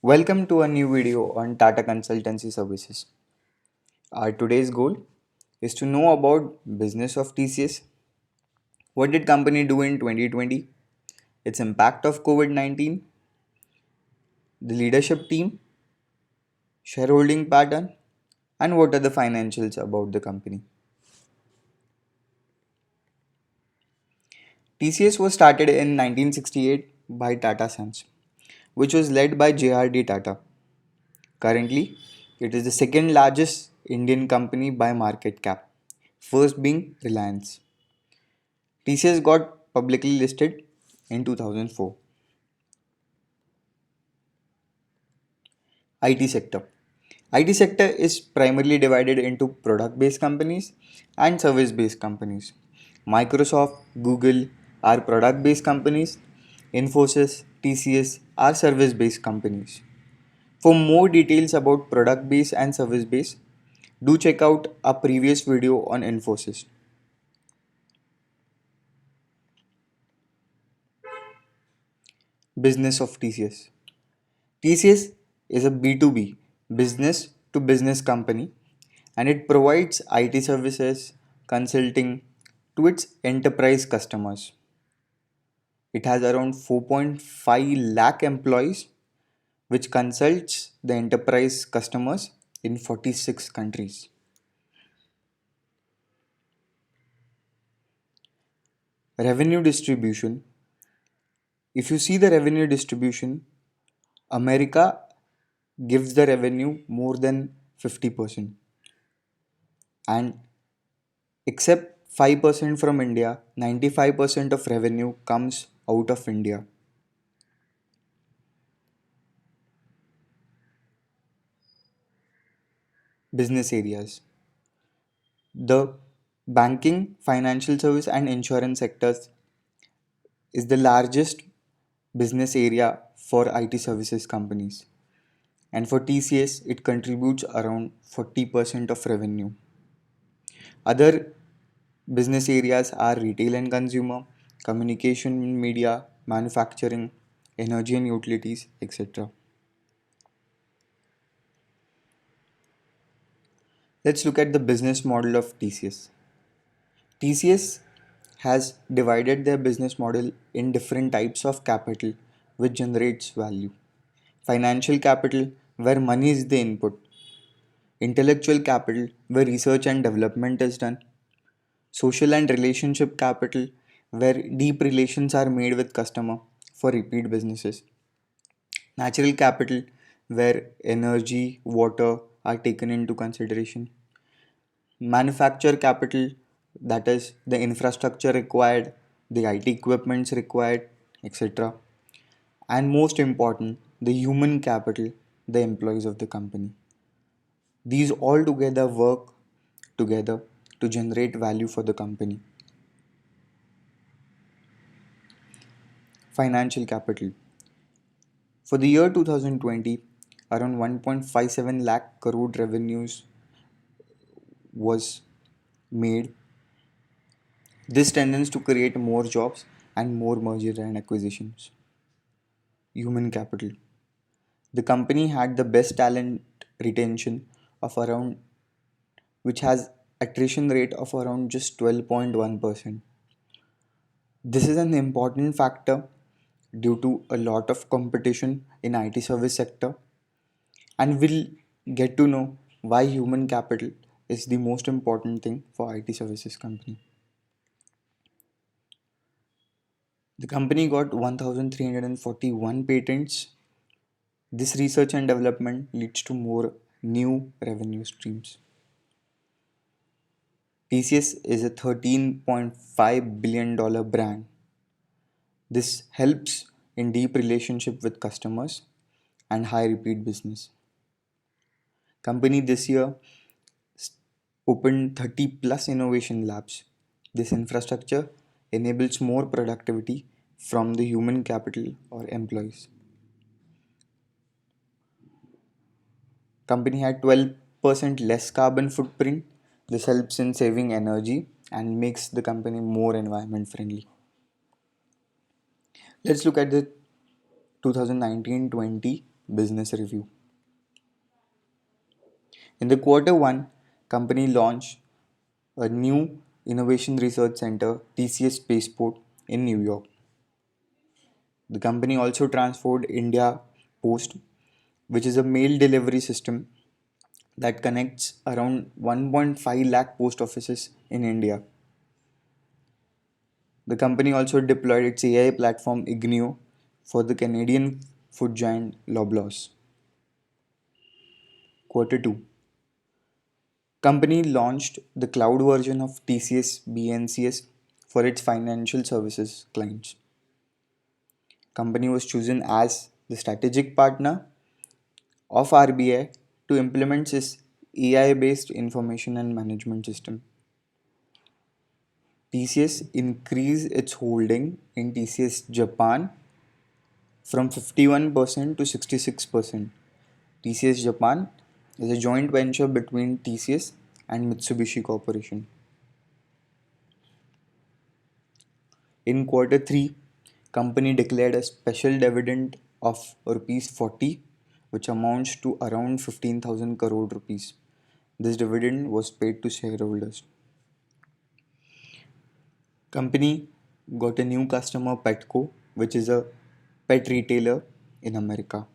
Welcome to a new video on Tata Consultancy Services. Our today's goal is to know about business of TCS. What did company do in 2020? Its impact of COVID-19, the leadership team, shareholding pattern, and what are the financials about the company. TCS was started in 1968 by Tata Sons, which was led by JRD Tata. Currently, it is the second largest Indian company by market cap, first being Reliance. TCS got publicly listed in 2004. IT sector. IT sector is primarily divided into product-based companies and service-based companies. Microsoft, Google are product-based companies. Infosys, TCS are service-based companies. For more details about product-based and service-based, do check out our previous video on Infosys. Business of TCS. TCS is a B2B, business to business company, and it provides IT services, consulting to its enterprise customers. It has around 4.5 lakh employees, which consults the enterprise customers in 46 countries. Revenue distribution. If you see the revenue distribution, America gives the revenue more than 50%, and except 5% from India, 95% of revenue comes out of India. Business areas. The banking, financial service, and insurance sectors is the largest business area for IT services companies. And for TCS, it contributes around 40% of revenue. Other business areas are retail and consumer, communication and media, manufacturing, energy and utilities, etc. Let's look at the business model of TCS. TCS has divided their business model in different types of capital which generates value. Financial capital, where money is the input. Intellectual capital, where research and development is done. Social and relationship capital, where deep relations are made with customer for repeat businesses. Natural capital, where energy, water are taken into consideration. Manufacture capital, that is the infrastructure required, the IT equipments required, etc. And most important, the human capital, the employees of the company. These all together work together to generate value for the company. Financial capital. For the year 2020, around 1.57 lakh crore revenues was made. This tends to create more jobs and more merger and acquisitions. Human capital. The company had the best talent retention of around, which has attrition rate of around just 12.1%. This is an important factor due to a lot of competition in IT service sector, and we'll get to know why human capital is the most important thing for IT services company. The company got 1341 patents. This research and development leads to more new revenue streams. TCS is a $13.5 billion brand. This helps in deep relationship with customers and high repeat business. Company this year opened 30 plus innovation labs. This infrastructure enables more productivity from the human capital or employees. Company had 12% less carbon footprint. This helps in saving energy and makes the company more environment friendly. Let's look at the 2019-20 business review. In the quarter 1, company launched a new innovation research center, TCS Spaceport in New York. The company also transformed India Post, which is a mail delivery system that connects around 1.5 lakh post offices in India. The company also deployed its AI platform Ignio for the Canadian food giant Loblaws. Quarter 2. Company launched the cloud version of TCS BNCS for its financial services clients. Company was chosen as the strategic partner of RBI to implement its AI based information and management system. TCS increased its holding in TCS Japan from 51% to 66%. TCS Japan is a joint venture between TCS and Mitsubishi Corporation. In quarter 3, company declared a special dividend of rupees 40, which amounts to around 15,000 crore rupees. This dividend was paid to shareholders. Company got a new customer, Petco, which is a pet retailer in America.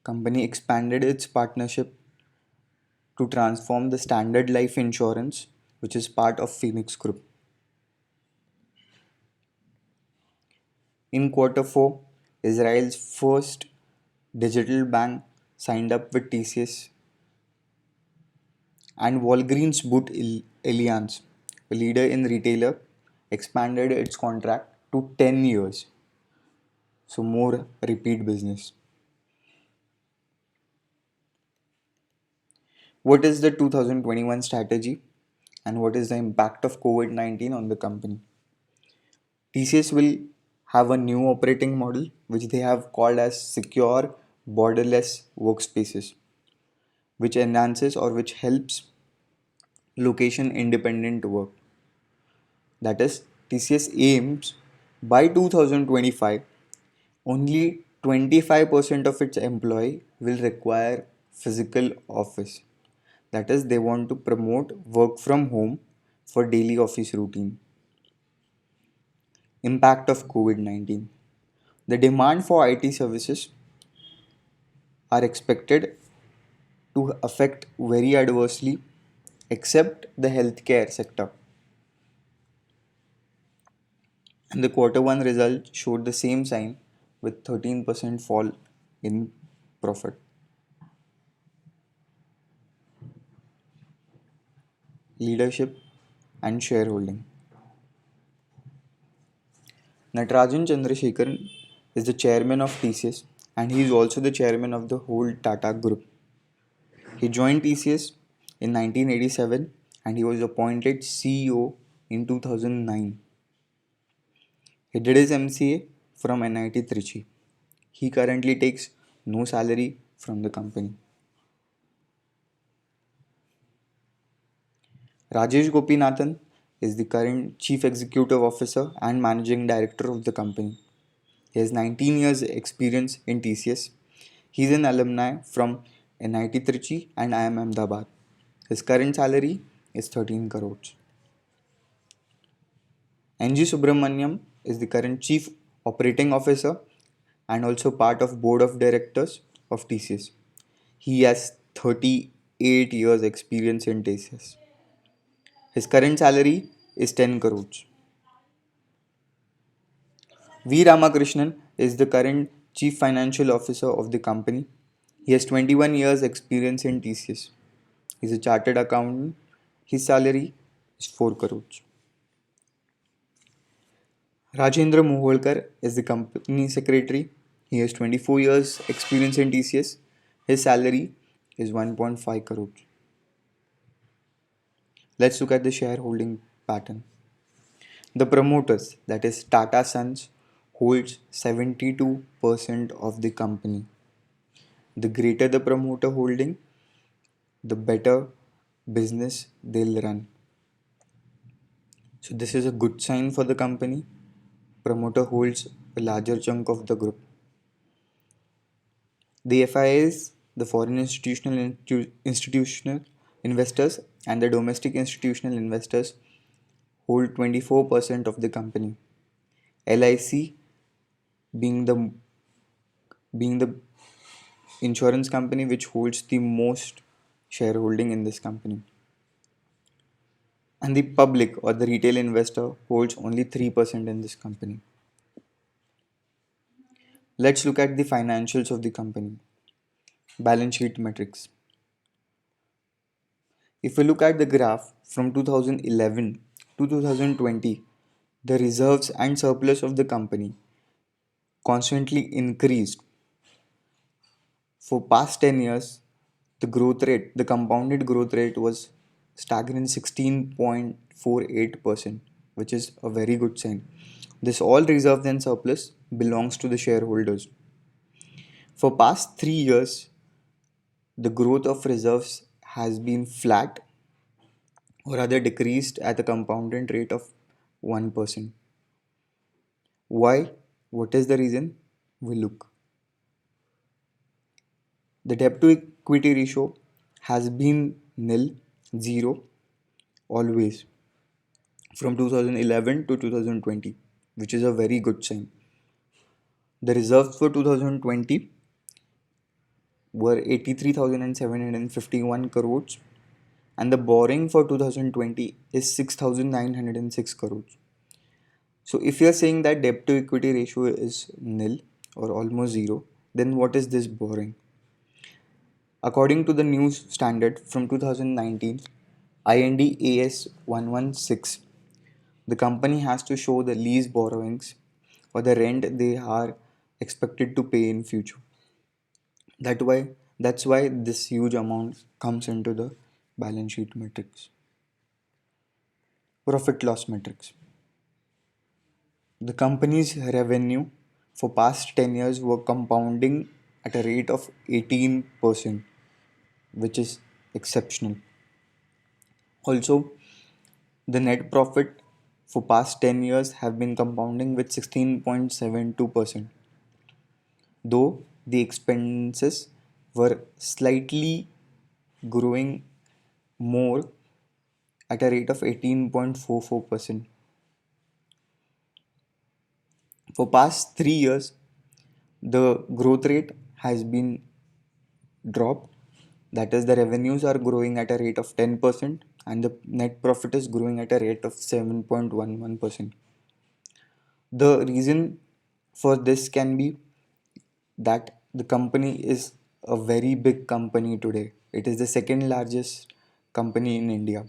Company expanded its partnership to transform the Standard Life Insurance, which is part of Phoenix Group. In quarter 4, Israel's first digital bank signed up with TCS, and Walgreens Boot Alliance, a leader in retailer, expanded its contract to 10 years. So more repeat business. What is the 2021 strategy and what is the impact of COVID-19 on the company? TCS will have a new operating model which they have called as secure borderless workspaces, which enhances or which helps location independent work. That is, TCS aims by 2025 only 25% of its employee will require physical office. That is, they want to promote work from home for daily office routine. Impact of COVID-19. The demand for IT services are expected to affect very adversely except the healthcare sector. And the quarter 1 result showed the same sign with 13% fall in profit. Leadership and shareholding. Natarajan Chandrasekharan is the chairman of TCS and he is also the chairman of the whole Tata Group. He joined TCS in 1987 and he was appointed CEO in 2009. He did his MCA from NIT Trichy. He currently takes no salary from the company. Rajesh Gopinathan is the current Chief Executive Officer and Managing Director of the company. He has 19 years experience in TCS. He is an alumni from NIT Trichy and IIM Ahmedabad. His current salary is 13 crores. NG Subramaniam is the current Chief Operating Officer and also part of Board of Directors of TCS. He has 38 years experience in TCS. His current salary is 10 crores. V. Ramakrishnan is the current Chief Financial Officer of the company. He has 21 years experience in TCS. He is a chartered accountant. His salary is 4 crores. Rajendra Moholkar is the company secretary. He has 24 years experience in TCS. His salary is 1.5 crores. Let's look at the shareholding pattern. The promoters, that is Tata Sons, holds 72% of the company. The greater the promoter holding, the better business they'll run. So this is a good sign for the company. Promoter holds a larger chunk of the group. The FIIs, the foreign institutional investors, and the domestic institutional investors hold 24% of the company. LIC being the insurance company which holds the most shareholding in this company. And the public or the retail investor holds only 3% in this company. Let's look at the financials of the company. Balance sheet metrics. If we look at the graph from 2011 to 2020, the reserves and surplus of the company constantly increased. For past 10 years, the compounded growth rate was stagnant 16.48%, which is a very good sign. This all reserve and surplus belongs to the shareholders. For past 3 years, the growth of reserves has been flat or rather decreased at a compounded rate of 1%. Why? What is the reason? We look. The debt to equity ratio has been nil, zero, always from 2011 to 2020, which is a very good sign. The reserves for 2020 were 83,751 crores and the borrowing for 2020 is 6,906 crores. So if you are saying that debt to equity ratio is nil or almost zero, then what is this borrowing? According to the new standard from 2019, IND AS 116, the company has to show the lease borrowings or the rent they are expected to pay in future. That's why this huge amount comes into the balance sheet metrics. Profit loss metrics. The company's revenue for past 10 years were compounding at a rate of 18%, which is exceptional. Also, the net profit for past 10 years have been compounding with 16.72%, though the expenses were slightly growing more at a rate of 18.44%. For past 3 years, the growth rate has been dropped. That is, the revenues are growing at a rate of 10% and the net profit is growing at a rate of 7.11%. The reason for this can be that the company is a very big company today. It is the second largest company in India.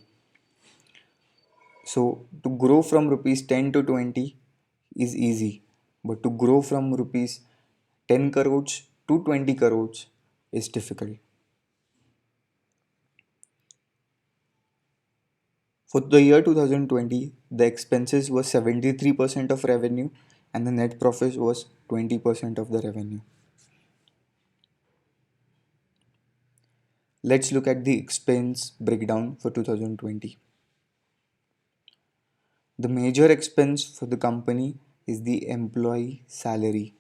So to grow from rupees 10 to 20 is easy, but to grow from rupees 10 crores to 20 crores is difficult. For the year 2020, the expenses were 73% of revenue and the net profit was 20% of the revenue. Let's look at the expense breakdown for 2020. The major expense for the company is the employee salary.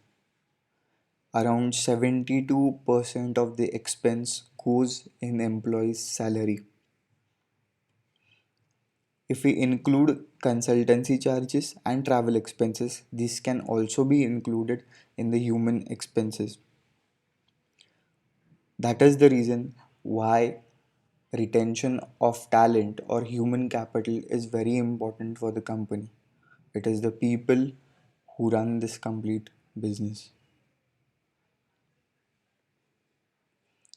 Around 72% of the expense goes in employee's salary. If we include consultancy charges and travel expenses, this can also be included in the human expenses. That is the reason why retention of talent or human capital is very important for the company. It is the people who run this complete business.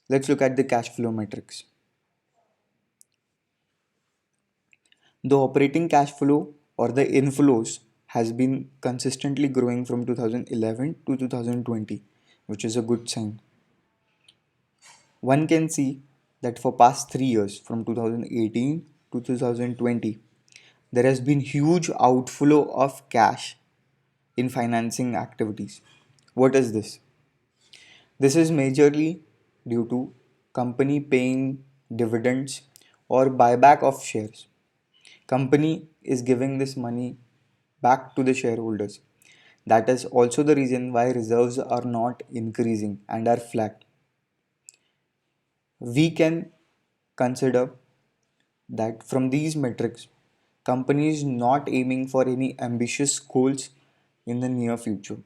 Let's look at the cash flow metrics. The operating cash flow or the inflows has been consistently growing from 2011 to 2020, which is a good sign. One can see that for past 3 years from 2018 to 2020, there has been huge outflow of cash in financing activities. What is this? This is majorly due to company paying dividends or buyback of shares. Company is giving this money back to the shareholders. That is also the reason why reserves are not increasing and are flat. We can consider that from these metrics, companies not aiming for any ambitious goals in the near future.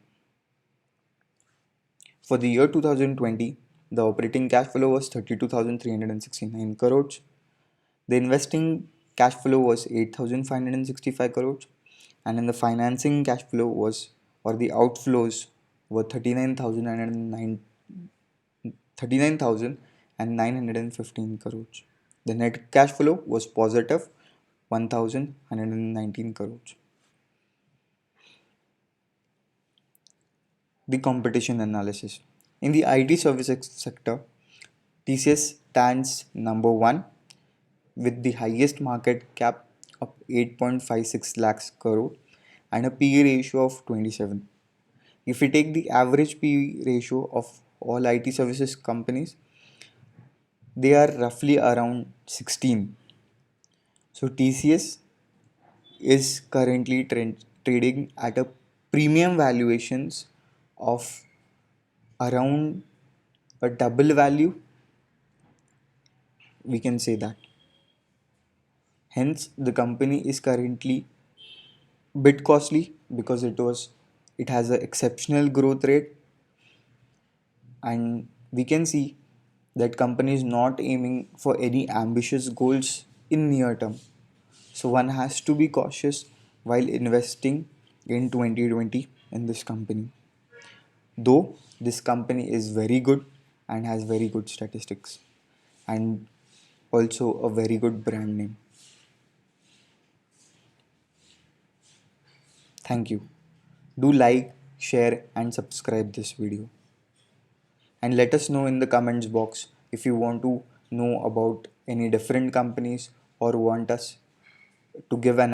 For the year 2020, the operating cash flow was 32,369 crores. The investing cash flow was 8,565 crores, and in the financing cash flow was, or the outflows were 39,915 crores. The net cash flow was positive 1,119 crores. The competition analysis. In the IT services sector, TCS stands number one with the highest market cap of 8.56 lakhs crore and a PE ratio of 27. If we take the average PE ratio of all IT services companies, they are roughly around 16. So TCS is currently trading at a premium valuations of around a double value, we can say that. Hence, the company is currently bit costly because it has an exceptional growth rate, and we can see that company is not aiming for any ambitious goals in near term. So one has to be cautious while investing in 2020 in this company. Though this company is very good and has very good statistics and also a very good brand name. Thank you. Do like, share and subscribe this video. And let us know in the comments box if you want to know about any different companies or want us to give an